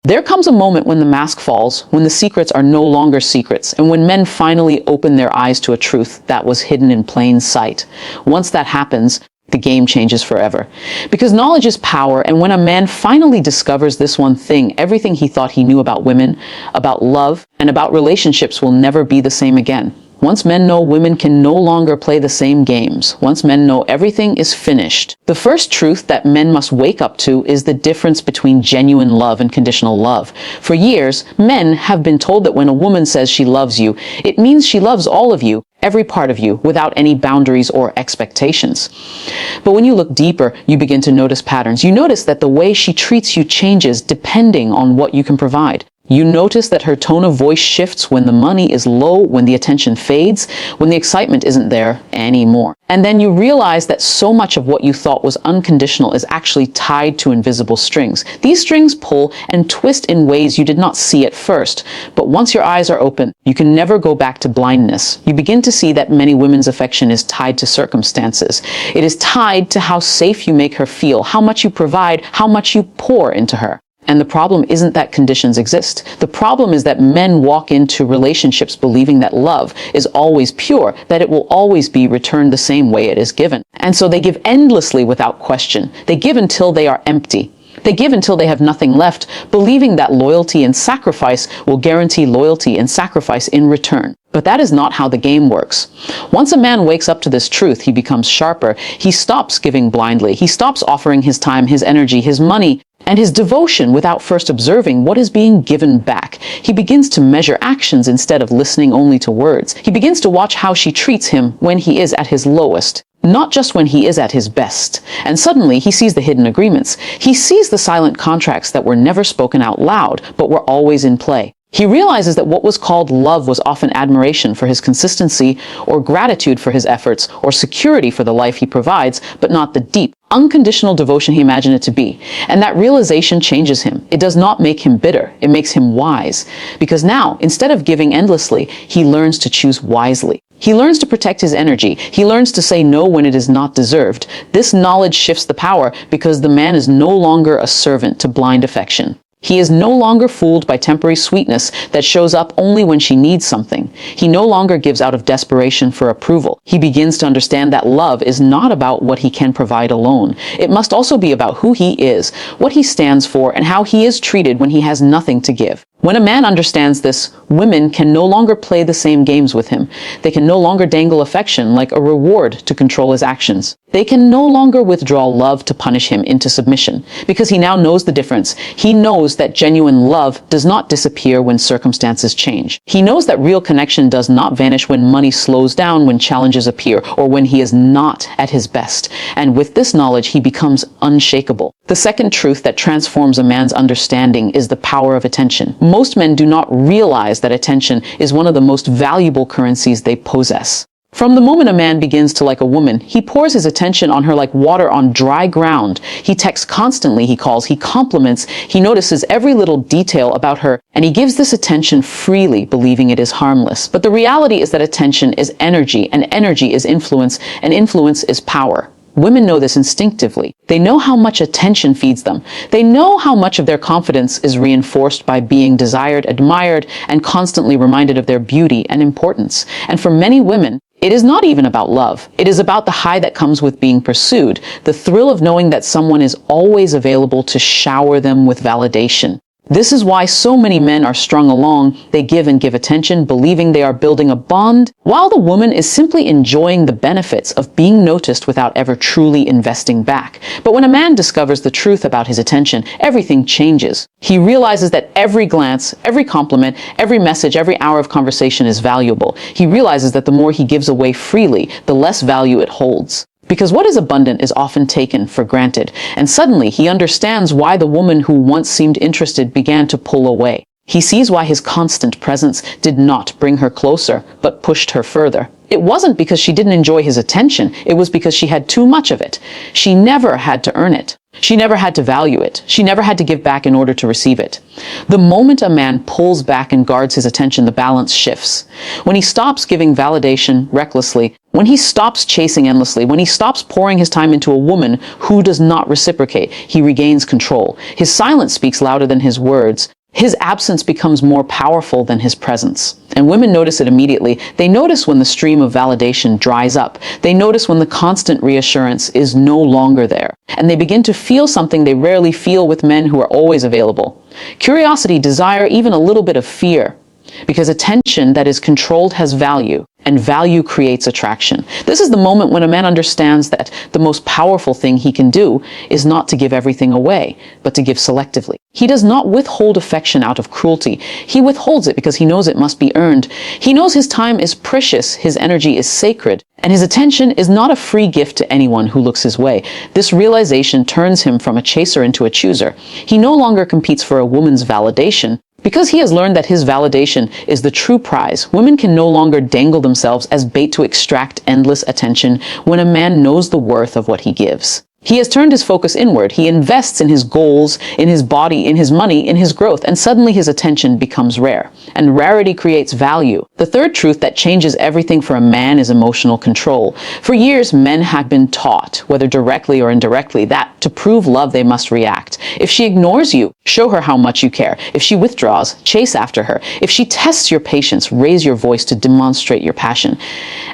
There comes a moment when the mask falls, when the secrets are no longer secrets, and when men finally open their eyes to a truth that was hidden in plain sight. Once that happens, the game changes forever. Because knowledge is power, and when a man finally discovers this one thing, everything he thought he knew about women, about love, and about relationships will never be the same again. Once men know women can no longer play the same games, once men know everything is finished, the first truth that men must wake up to is the difference between genuine love and conditional love. For years, men have been told that when a woman says she loves you, it means she loves all of you, every part of you, without any boundaries or expectations. But when you look deeper, you begin to notice patterns. You notice that the way she treats you changes depending on what you can provide. You notice that her tone of voice shifts when the money is low, when the attention fades, when the excitement isn't there anymore. And then you realize that so much of what you thought was unconditional is actually tied to invisible strings. These strings pull and twist in ways you did not see at first. But once your eyes are open, you can never go back to blindness. You begin to see that many women's affection is tied to circumstances. It is tied to how safe you make her feel, how much you provide, how much you pour into her. And the problem isn't that conditions exist. The problem is that men walk into relationships believing that love is always pure, that it will always be returned the same way it is given. And so they give endlessly without question. They give until they are empty. They give until they have nothing left, believing that loyalty and sacrifice will guarantee loyalty and sacrifice in return. But that is not how the game works. Once a man wakes up to this truth, he becomes sharper. He stops giving blindly. He stops offering his time, his energy, his money, and his devotion without first observing what is being given back. He begins to measure actions instead of listening only to words. He begins to watch how she treats him when he is at his lowest, not just when he is at his best. And suddenly he sees the hidden agreements. He sees the silent contracts that were never spoken out loud, but were always in play. He realizes that what was called love was often admiration for his consistency, or gratitude for his efforts, or security for the life he provides, but not the deep, unconditional devotion he imagined it to be. And that realization changes him. It does not make him bitter. It makes him wise. Because now, instead of giving endlessly, he learns to choose wisely. He learns to protect his energy. He learns to say no when it is not deserved. This knowledge shifts the power because the man is no longer a servant to blind affection. He is no longer fooled by temporary sweetness that shows up only when she needs something. He no longer gives out of desperation for approval. He begins to understand that love is not about what he can provide alone. It must also be about who he is, what he stands for, and how he is treated when he has nothing to give. When a man understands this, women can no longer play the same games with him. They can no longer dangle affection like a reward to control his actions. They can no longer withdraw love to punish him into submission, because he now knows the difference. He knows that genuine love does not disappear when circumstances change. He knows that real connection does not vanish when money slows down, when challenges appear, or when he is not at his best. And with this knowledge, he becomes unshakable. The second truth that transforms a man's understanding is the power of attention. Most men do not realize that attention is one of the most valuable currencies they possess. From the moment a man begins to like a woman, he pours his attention on her like water on dry ground. He texts constantly, he calls, he compliments, he notices every little detail about her, and he gives this attention freely, believing it is harmless. But the reality is that attention is energy, and energy is influence, and influence is power. Women know this instinctively. They know how much attention feeds them. They know how much of their confidence is reinforced by being desired, admired, and constantly reminded of their beauty and importance. And for many women, it is not even about love. It is about the high that comes with being pursued, the thrill of knowing that someone is always available to shower them with validation. This is why so many men are strung along. They give and give attention, believing they are building a bond, while the woman is simply enjoying the benefits of being noticed without ever truly investing back. But when a man discovers the truth about his attention, everything changes. He realizes that every glance, every compliment, every message, every hour of conversation is valuable. He realizes that the more he gives away freely, the less value it holds. Because what is abundant is often taken for granted, and suddenly he understands why the woman who once seemed interested began to pull away. He sees why his constant presence did not bring her closer, but pushed her further. It wasn't because she didn't enjoy his attention, it was because she had too much of it. She never had to earn it. She never had to value it. She never had to give back in order to receive it. The moment a man pulls back and guards his attention, the balance shifts. When he stops giving validation recklessly, when he stops chasing endlessly, when he stops pouring his time into a woman who does not reciprocate, he regains control. His silence speaks louder than his words. His absence becomes more powerful than his presence. And women notice it immediately. They notice when the stream of validation dries up. They notice when the constant reassurance is no longer there. And they begin to feel something they rarely feel with men who are always available. Curiosity, desire, even a little bit of fear. Because attention that is controlled has value, and value creates attraction. This is the moment when a man understands that the most powerful thing he can do is not to give everything away, but to give selectively. He does not withhold affection out of cruelty. He withholds it because he knows it must be earned. He knows his time is precious, his energy is sacred, and his attention is not a free gift to anyone who looks his way. This realization turns him from a chaser into a chooser. He no longer competes for a woman's validation. Because he has learned that his validation is the true prize, women can no longer dangle themselves as bait to extract endless attention when a man knows the worth of what he gives. He has turned his focus inward. He invests in his goals, in his body, in his money, in his growth, and suddenly his attention becomes rare. And rarity creates value. The third truth that changes everything for a man is emotional control. For years, men have been taught, whether directly or indirectly, that to prove love they must react. If she ignores you, show her how much you care. If she withdraws, chase after her. If she tests your patience, raise your voice to demonstrate your passion.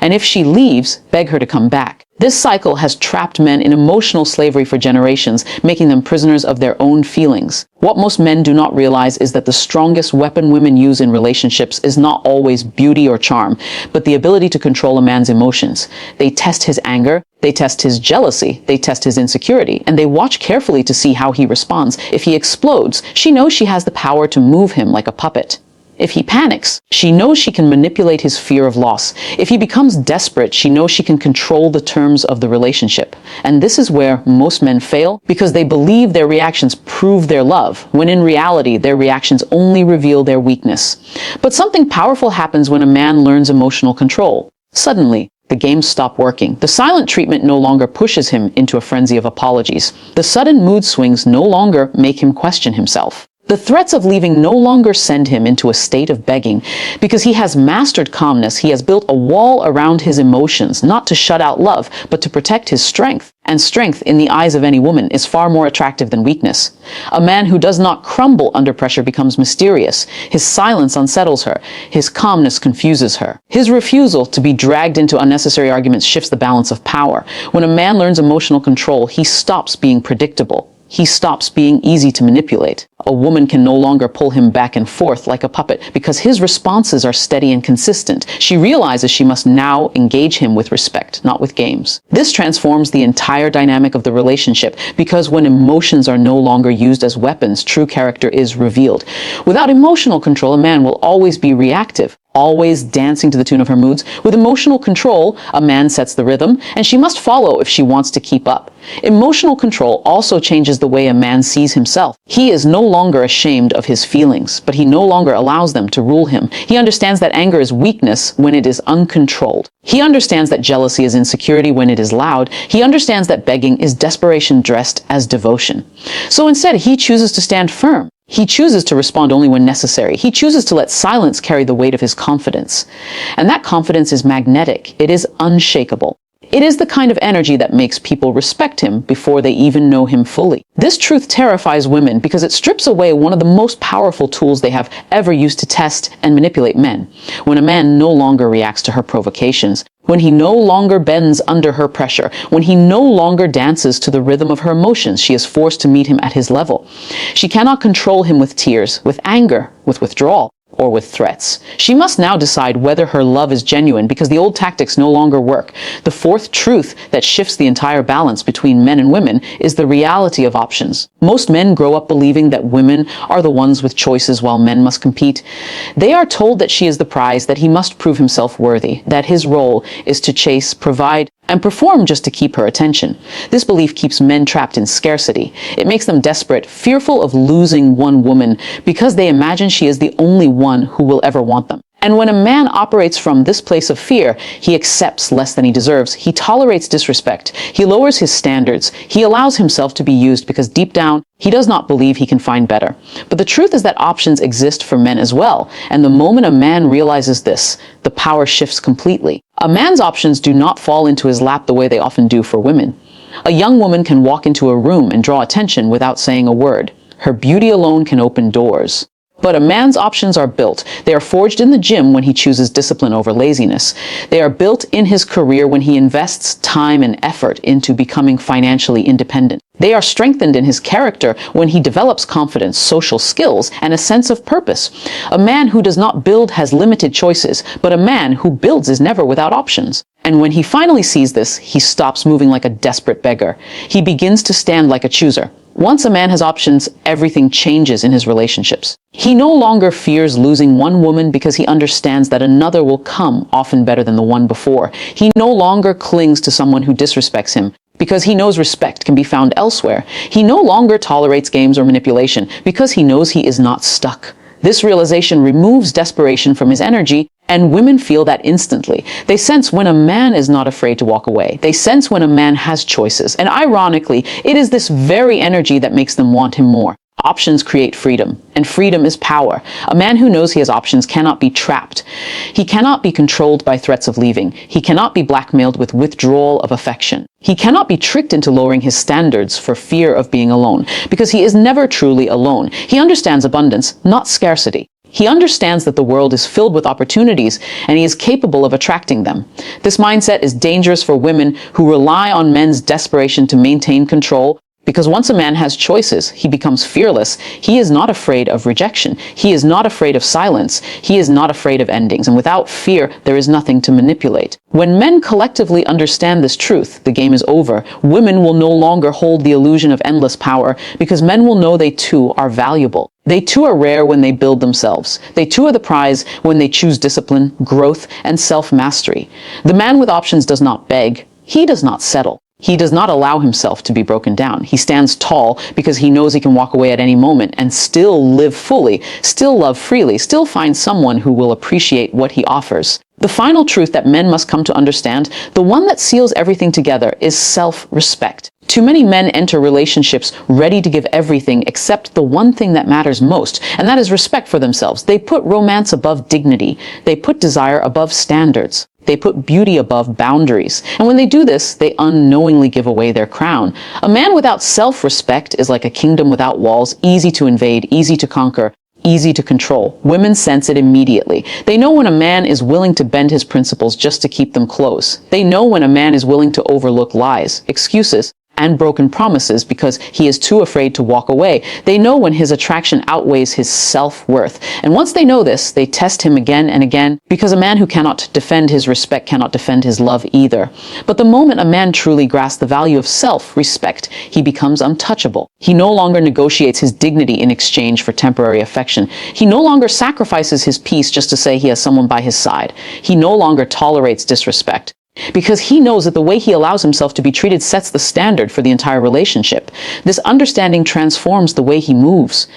And if she leaves, beg her to come back. This cycle has trapped men in emotional slavery for generations, making them prisoners of their own feelings. What most men do not realize is that the strongest weapon women use in relationships is not always beauty or charm, but the ability to control a man's emotions. They test his anger, they test his jealousy, they test his insecurity, and they watch carefully to see how he responds. If he explodes, she knows she has the power to move him like a puppet. If he panics, she knows she can manipulate his fear of loss. If he becomes desperate, she knows she can control the terms of the relationship. And this is where most men fail, because they believe their reactions prove their love, when in reality, their reactions only reveal their weakness. But something powerful happens when a man learns emotional control. Suddenly, the games stop working. The silent treatment no longer pushes him into a frenzy of apologies. The sudden mood swings no longer make him question himself. The threats of leaving no longer send him into a state of begging. Because he has mastered calmness, he has built a wall around his emotions, not to shut out love, but to protect his strength. And strength, in the eyes of any woman, is far more attractive than weakness. A man who does not crumble under pressure becomes mysterious. His silence unsettles her. His calmness confuses her. His refusal to be dragged into unnecessary arguments shifts the balance of power. When a man learns emotional control, he stops being predictable. He stops being easy to manipulate. A woman can no longer pull him back and forth like a puppet because his responses are steady and consistent. She realizes she must now engage him with respect, not with games. This transforms the entire dynamic of the relationship because when emotions are no longer used as weapons, true character is revealed. Without emotional control, a man will always be reactive, always dancing to the tune of her moods. With emotional control, a man sets the rhythm, and she must follow if she wants to keep up. Emotional control also changes the way a man sees himself. He is no longer ashamed of his feelings, but he no longer allows them to rule him. He understands that anger is weakness when it is uncontrolled. He understands that jealousy is insecurity when it is loud. He understands that begging is desperation dressed as devotion. So instead, he chooses to stand firm. He chooses to respond only when necessary. He chooses to let silence carry the weight of his confidence. And that confidence is magnetic. It is unshakable. It is the kind of energy that makes people respect him before they even know him fully. This truth terrifies women because it strips away one of the most powerful tools they have ever used to test and manipulate men. When a man no longer reacts to her provocations, when he no longer bends under her pressure, when he no longer dances to the rhythm of her emotions, she is forced to meet him at his level. She cannot control him with tears, with anger, with withdrawal, or with threats. She must now decide whether her love is genuine because the old tactics no longer work. The fourth truth that shifts the entire balance between men and women is the reality of options. Most men grow up believing that women are the ones with choices while men must compete. They are told that she is the prize, that he must prove himself worthy, that his role is to chase, provide, and perform just to keep her attention. This belief keeps men trapped in scarcity. It makes them desperate, fearful of losing one woman because they imagine she is the only one who will ever want them. And when a man operates from this place of fear, he accepts less than he deserves. He tolerates disrespect. He lowers his standards. He allows himself to be used because deep down, he does not believe he can find better. But the truth is that options exist for men as well. And the moment a man realizes this, the power shifts completely. A man's options do not fall into his lap the way they often do for women. A young woman can walk into a room and draw attention without saying a word. Her beauty alone can open doors. But a man's options are built. They are forged in the gym when he chooses discipline over laziness. They are built in his career when he invests time and effort into becoming financially independent. They are strengthened in his character when he develops confidence, social skills, and a sense of purpose. A man who does not build has limited choices, but a man who builds is never without options. And when he finally sees this, he stops moving like a desperate beggar. He begins to stand like a chooser. Once a man has options, everything changes in his relationships. He no longer fears losing one woman because he understands that another will come, often better than the one before. He no longer clings to someone who disrespects him because he knows respect can be found elsewhere. He no longer tolerates games or manipulation because he knows he is not stuck. This realization removes desperation from his energy, and women feel that instantly. They sense when a man is not afraid to walk away. They sense when a man has choices. And ironically, it is this very energy that makes them want him more. Options create freedom, and freedom is power. A man who knows he has options cannot be trapped. He cannot be controlled by threats of leaving. He cannot be blackmailed with withdrawal of affection. He cannot be tricked into lowering his standards for fear of being alone, because he is never truly alone. He understands abundance, not scarcity. He understands that the world is filled with opportunities, and he is capable of attracting them. This mindset is dangerous for women who rely on men's desperation to maintain control. Because once a man has choices, he becomes fearless. He is not afraid of rejection. He is not afraid of silence. He is not afraid of endings. And without fear, there is nothing to manipulate. When men collectively understand this truth, the game is over. Women will no longer hold the illusion of endless power because men will know they too are valuable. They too are rare when they build themselves. They too are the prize when they choose discipline, growth, and self-mastery. The man with options does not beg. He does not settle. He does not allow himself to be broken down. He stands tall because he knows he can walk away at any moment and still live fully, still love freely, still find someone who will appreciate what he offers. The final truth that men must come to understand, the one that seals everything together, is self-respect. Too many men enter relationships ready to give everything except the one thing that matters most, and that is respect for themselves. They put romance above dignity. They put desire above standards. They put beauty above boundaries. And when they do this, they unknowingly give away their crown. A man without self-respect is like a kingdom without walls, easy to invade, easy to conquer, easy to control. Women sense it immediately. They know when a man is willing to bend his principles just to keep them close. They know when a man is willing to overlook lies, excuses, and broken promises because he is too afraid to walk away. They know when his attraction outweighs his self-worth. And once they know this, they test him again and again, because a man who cannot defend his respect cannot defend his love either. But the moment a man truly grasps the value of self-respect, he becomes untouchable. He no longer negotiates his dignity in exchange for temporary affection. He no longer sacrifices his peace just to say he has someone by his side. He no longer tolerates disrespect, because he knows that the way he allows himself to be treated sets the standard for the entire relationship. This understanding transforms the way he moves.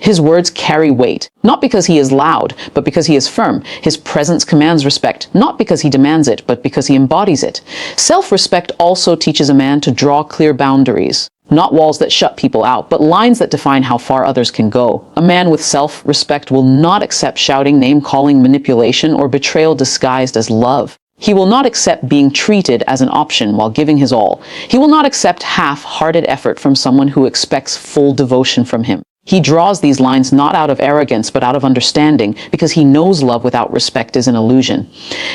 His words carry weight, not because he is loud, but because he is firm. His presence commands respect, not because he demands it, but because he embodies it. Self-respect also teaches a man to draw clear boundaries. Not walls that shut people out, but lines that define how far others can go. A man with self-respect will not accept shouting, name-calling, manipulation, or betrayal disguised as love. He will not accept being treated as an option while giving his all. He will not accept half-hearted effort from someone who expects full devotion from him. He draws these lines not out of arrogance, but out of understanding, because he knows love without respect is an illusion.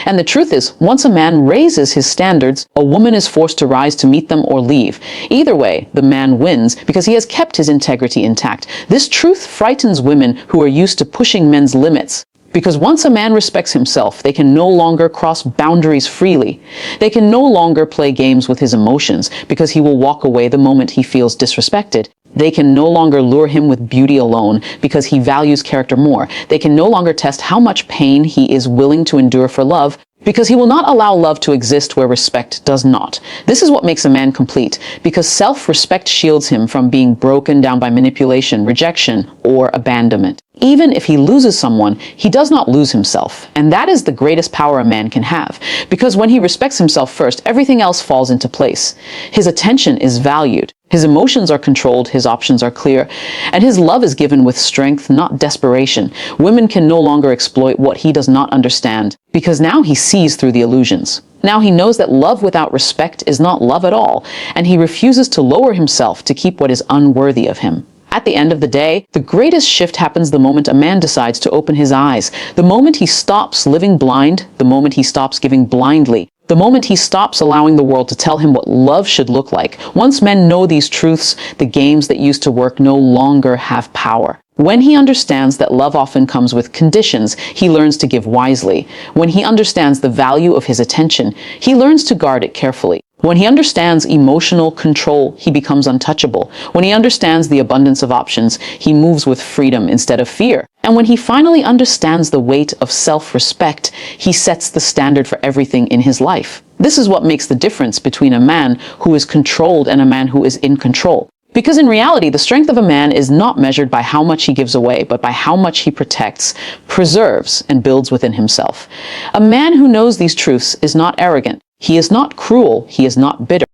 And the truth is, once a man raises his standards, a woman is forced to rise to meet them or leave. Either way, the man wins because he has kept his integrity intact. This truth frightens women who are used to pushing men's limits. Because once a man respects himself, they can no longer cross boundaries freely. They can no longer play games with his emotions because he will walk away the moment he feels disrespected. They can no longer lure him with beauty alone because he values character more. They can no longer test how much pain he is willing to endure for love because he will not allow love to exist where respect does not. This is what makes a man complete, because self-respect shields him from being broken down by manipulation, rejection, or abandonment. Even if he loses someone, he does not lose himself. And that is the greatest power a man can have. Because when he respects himself first, everything else falls into place. His attention is valued. His emotions are controlled, his options are clear, and his love is given with strength, not desperation. Women can no longer exploit what he does not understand, because now he sees through the illusions. Now he knows that love without respect is not love at all, and he refuses to lower himself to keep what is unworthy of him. At the end of the day, the greatest shift happens the moment a man decides to open his eyes, the moment he stops living blind, the moment he stops giving blindly, the moment he stops allowing the world to tell him what love should look like. Once men know these truths, the games that used to work no longer have power. When he understands that love often comes with conditions, he learns to give wisely. When he understands the value of his attention, he learns to guard it carefully. When he understands emotional control, he becomes untouchable. When he understands the abundance of options, he moves with freedom instead of fear. And when he finally understands the weight of self-respect, he sets the standard for everything in his life. This is what makes the difference between a man who is controlled and a man who is in control. Because in reality, the strength of a man is not measured by how much he gives away, but by how much he protects, preserves, and builds within himself. A man who knows these truths is not arrogant. He is not cruel. He is not bitter.